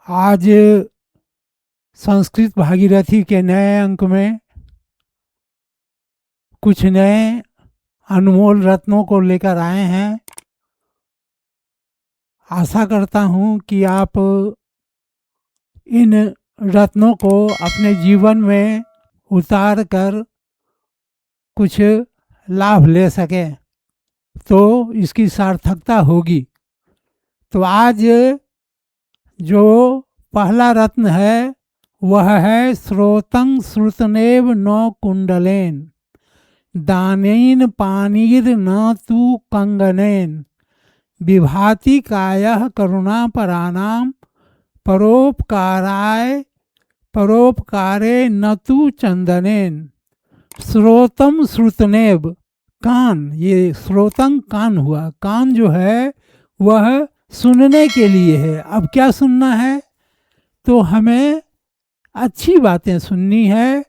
आज संस्कृत भागीरथी के नए अंक में कुछ नए अनमोल रत्नों को लेकर आए हैं। आशा करता हूँ कि आप इन रत्नों को अपने जीवन में उतार कर कुछ लाभ ले सकें, तो इसकी सार्थकता होगी। तो आज जो पहला रत्न है वह है श्रोतं श्रुतनेव न कुंडलेन दानेन पानीर न तु कंगनेन विभाति कायः करुणापराणाम परोपकारे न तु चंदनेन। श्रोतम श्रुतनेव, कान, ये श्रोतम कान हुआ। कान जो है वह सुनने के लिए है। अब क्या सुनना है? तो हमें अच्छी बातें सुननी है,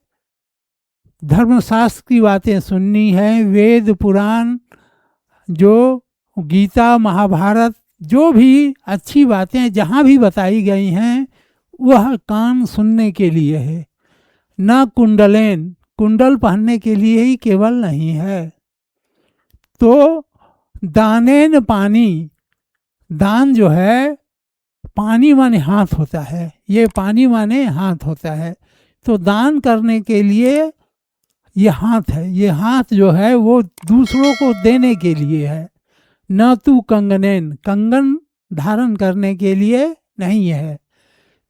धर्मशास्त्र की बातें सुननी है, वेद पुराण, जो गीता महाभारत, जो भी अच्छी बातें जहाँ भी बताई गई हैं वह कान सुनने के लिए है। ना कुंडलेन, कुंडल पहनने के लिए ही केवल नहीं है। तो दानेन पानी, दान जो है पानी माने हाथ होता है, ये पानी माने हाथ होता है। तो दान करने के लिए ये हाथ है, ये हाथ जो है वो दूसरों को देने के लिए है। न तू कंगनेन, कंगन धारण करने के लिए नहीं है।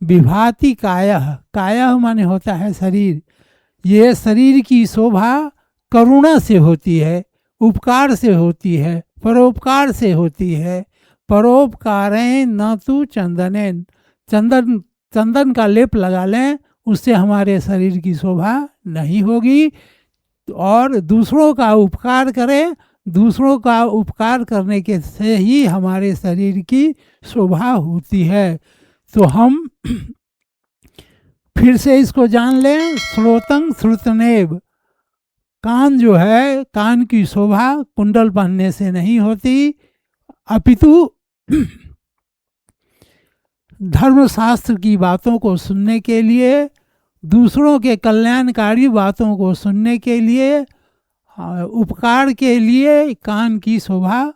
विभाति कायः, कायः माने होता है शरीर। ये शरीर की शोभा करुणा से होती है, उपकार से होती है, परोपकार से होती है। परोपकारें न तु चंदनेन, चंदन का लेप लगा लें, उससे हमारे शरीर की शोभा नहीं होगी। और दूसरों का उपकार करें, दूसरों का उपकार करने के से ही हमारे शरीर की शोभा होती है। तो हम फिर से इसको जान लें। श्रोतं श्रुतनेव, कान जो है, कान की शोभा कुंडल पहनने से नहीं होती, अपितु धर्मशास्त्र की बातों को सुनने के लिए, दूसरों के कल्याणकारी बातों को सुनने के लिए, उपकार के लिए कान की शोभा,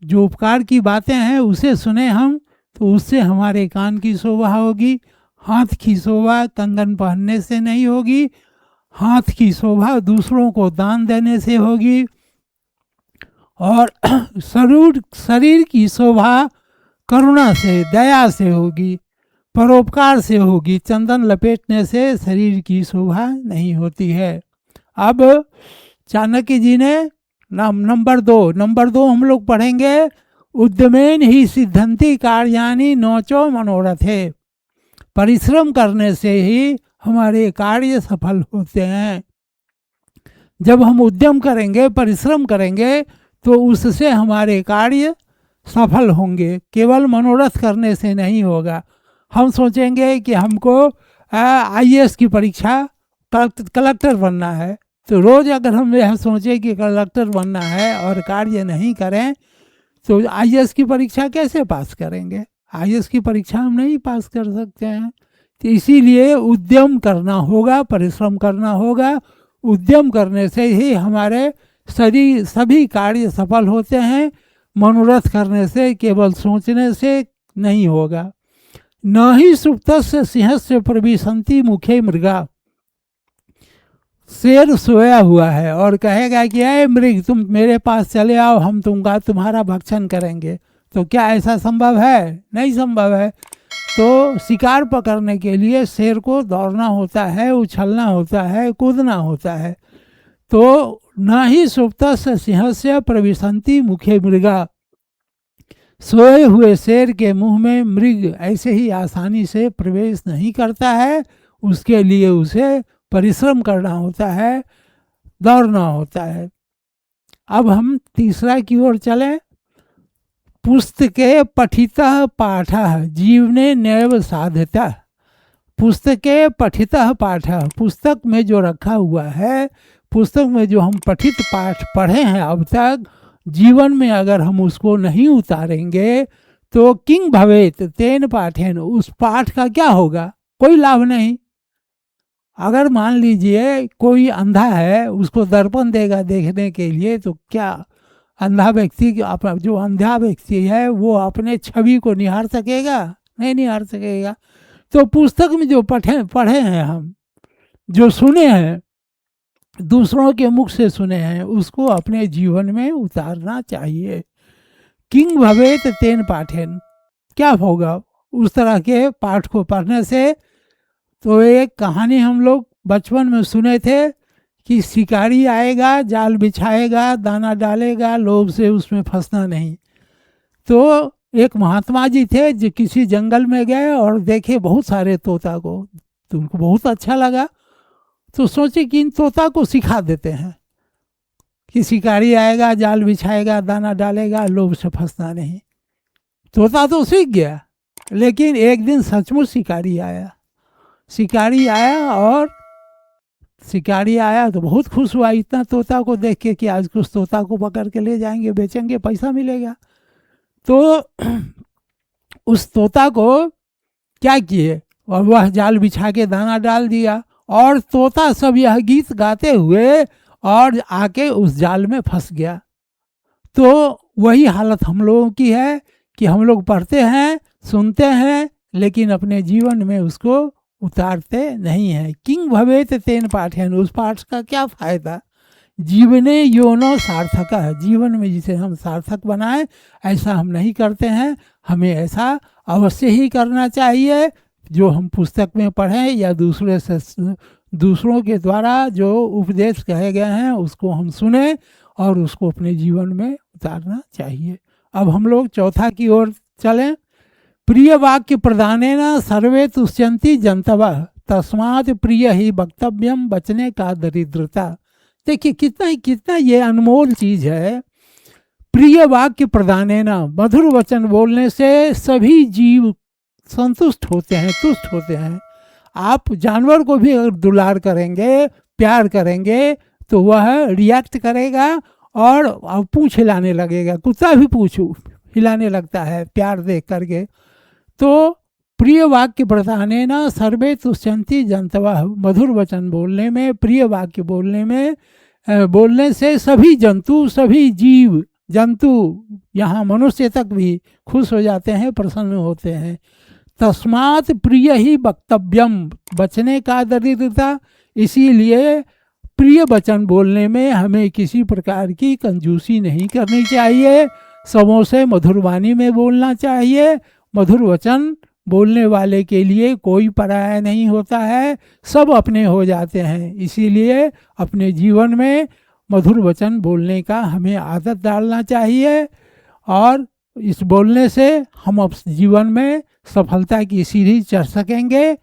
जो उपकार की बातें हैं उसे सुने हम, तो उससे हमारे कान की शोभा होगी। हाथ की शोभा कंगन पहनने से नहीं होगी, हाथ की शोभा दूसरों को दान देने से होगी। और शरीर की शोभा करुणा से, दया से होगी, परोपकार से होगी। चंदन लपेटने से शरीर की शोभा नहीं होती है। अब चाणक्य जी ने नंबर दो हम लोग पढ़ेंगे। उद्यमेन ही सिद्धंति कार्याणि नोचो मनोरथे, परिश्रम करने से ही हमारे कार्य सफल होते हैं। जब हम उद्यम करेंगे, परिश्रम करेंगे, तो उससे हमारे कार्य सफल होंगे। केवल मनोरथ करने से नहीं होगा। हम सोचेंगे कि हमको आईएएस की परीक्षा, कलेक्टर बनना है, तो रोज़ अगर हम यह सोचें कि कलेक्टर बनना है और कार्य नहीं करें, तो आईएएस की परीक्षा कैसे पास करेंगे? आईएएस की परीक्षा हम नहीं पास कर सकते हैं। तो इसीलिए उद्यम करना होगा, परिश्रम करना होगा। उद्यम करने से ही हमारे सभी कार्य सफल होते हैं। मनोरथ करने से, केवल सोचने से नहीं होगा। न ही सुप्तस्य सिंहस्य प्रविशन्ति मुखे मृगा, शेर सोया हुआ है और कहेगा कि अरे मृग, तुम मेरे पास चले आओ, हम तुम्हारा भक्षण करेंगे। तो क्या ऐसा संभव है? नहीं संभव है। तो शिकार पकड़ने के लिए शेर को दौड़ना होता है, उछलना होता है, कूदना होता है। तो न ही सुप्तस्य सिंहस्य प्रविशन्ति मुखे मृगा, सोए हुए शेर के मुंह में मृग ऐसे ही आसानी से प्रवेश नहीं करता है। उसके लिए उसे परिश्रम करना होता है, दौड़ना होता है। अब हम तीसरा की ओर चलें। पुस्तके पठितः पाठः जीवने नैव साध्यतः, पुस्तके पठितः पाठः, पुस्तक में जो रखा हुआ है, पुस्तक में जो हम पठित पाठ पढ़े हैं अब तक, जीवन में अगर हम उसको नहीं उतारेंगे तो किंग भवेत तेन पाठेन, उस पाठ का क्या होगा, कोई लाभ नहीं। अगर मान लीजिए कोई अंधा है, उसको दर्पण देगा देखने के लिए, तो क्या अंधा व्यक्ति जो अंधा व्यक्ति है वो अपने छवि को निहार सकेगा? नहीं निहार सकेगा। तो पुस्तक में जो पढ़े हैं हम, जो सुने हैं, दूसरों के मुख से सुने हैं, उसको अपने जीवन में उतारना चाहिए। किंग भवेत तेन पाठेन, क्या होगा उस तरह के पाठ को पढ़ने से? तो एक कहानी हम लोग बचपन में सुने थे कि शिकारी आएगा, जाल बिछाएगा, दाना डालेगा, लोभ से उसमें फंसना नहीं। तो एक महात्मा जी थे जो किसी जंगल में गए और देखे बहुत सारे तोता को, तो उनको बहुत अच्छा लगा, तो सोचे कि इन तोता को सिखा देते हैं कि शिकारी आएगा, जाल बिछाएगा, दाना डालेगा, लोभ से फंसना नहीं। तोता तो सीख गया, लेकिन एक दिन सचमुच शिकारी आया। शिकारी आया तो बहुत खुश हुआ इतना तोता को देख के कि आज कुछ तोता को पकड़ के ले जाएंगे, बेचेंगे, पैसा मिलेगा। तो उस तोता को क्या किए, और वह जाल बिछा के दाना डाल दिया, और तोता सब यह गीत गाते हुए और आके उस जाल में फंस गया। तो वही हालत हम लोगों की है कि हम लोग पढ़ते हैं, सुनते हैं, लेकिन अपने जीवन में उसको उतारते नहीं हैं। किंग भवेत तेन पाठेन, उस पाठ का क्या फायदा? जीवने योनो सार्थक है, जीवन में जिसे हम सार्थक बनाएं, ऐसा हम नहीं करते हैं। हमें ऐसा अवश्य ही करना चाहिए, जो हम पुस्तक में पढ़ें या दूसरों के द्वारा जो उपदेश कहे गए हैं उसको हम सुने और उसको अपने जीवन में उतारना चाहिए। अब हम लोग चौथा की ओर चलें। प्रिय वाक्य प्रदानेन सर्वे तुष्यन्ति जंतवः, तस्मात् प्रिय ही वक्तव्यम, बचने का दरिद्रता। देखिए कितना ये अनमोल चीज है। प्रिय वाक्य प्रदानेन, मधुर वचन बोलने से सभी जीव संतुष्ट होते हैं, तुष्ट होते हैं। आप जानवर को भी अगर दुलार करेंगे, प्यार करेंगे, तो वह रिएक्ट करेगा और पूंछ हिलाने लगेगा। कुत्ता भी पूंछ हिलाने लगता है प्यार देख करके। तो प्रिय वाक्य प्रधानेन सर्वे तुष्यन्ति जंतवः, मधुर वचन बोलने में, प्रिय वाक्य बोलने से सभी जंतु, सभी जीव जंतु, यहाँ मनुष्य तक भी खुश हो जाते हैं, प्रसन्न होते हैं। तस्मात् प्रिय ही वक्तव्यम, बचने का दरिद्रता। इसीलिए प्रिय वचन बोलने में हमें किसी प्रकार की कंजूसी नहीं करनी चाहिए। सबों से मधुर वाणी में बोलना चाहिए। मधुर वचन बोलने वाले के लिए कोई पराया नहीं होता है, सब अपने हो जाते हैं। इसीलिए अपने जीवन में मधुर वचन बोलने का हमें आदत डालना चाहिए, और इस बोलने से हम अब जीवन में सफलता की सीढ़ी चढ़ सकेंगे।